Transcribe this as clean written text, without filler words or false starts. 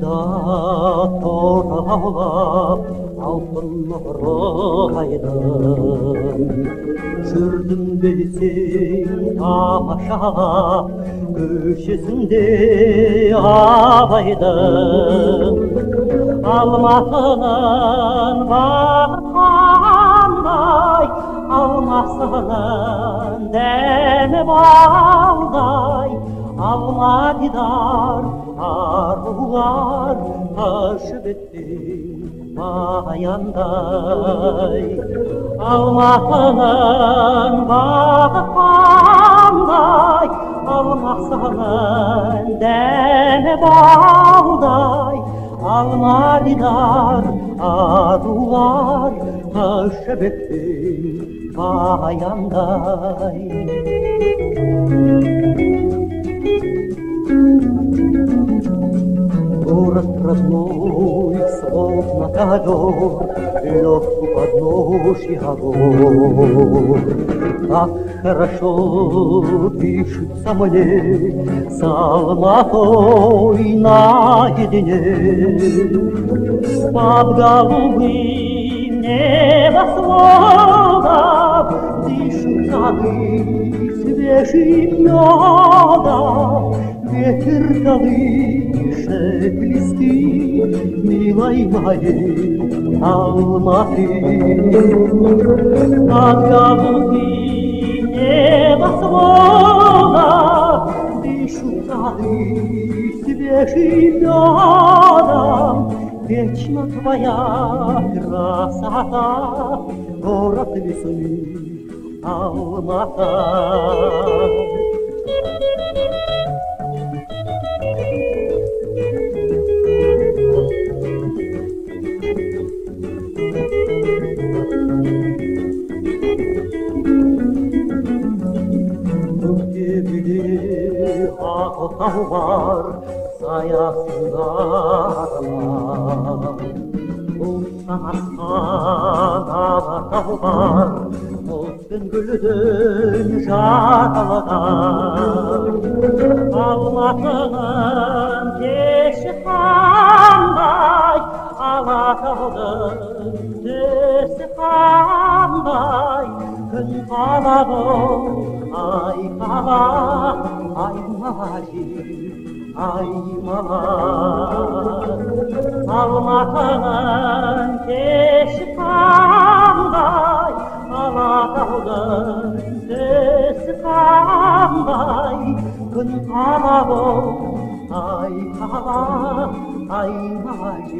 да торалап алтын нұрайдым. Жүрдім білсең тамашалап көшесінде абайдың. Алматының бағы қандай, алмасының дәмі балдай. Алма дидар арулар ташып өткен баяндай. Алматының бағы қандай, алмасының дәмі балдай. Алма дидар арулар ташып өткен баяндай. Город родной, словно ковер, лег у подножья гор. Так хорошо пишется мне с Алматой наедине. Под голубым небосводом дышат сады свежим медом. Ветер колышет листы милой моей Алматы. Над голубым небосводом дышат сады свежим медом. Вечно твоя красота, город весны Алмата. Ақ бар саясында бұлттан асқан алатау бар, бұлт пен гүлдің жаталған. Алматының кеші қандай, алатаудың төсі қандай. Күн қалады ай қала, аймалар. Алматының кеші қандай, алатаудың төсі қандай. Күн қалады ай қала, аймалар.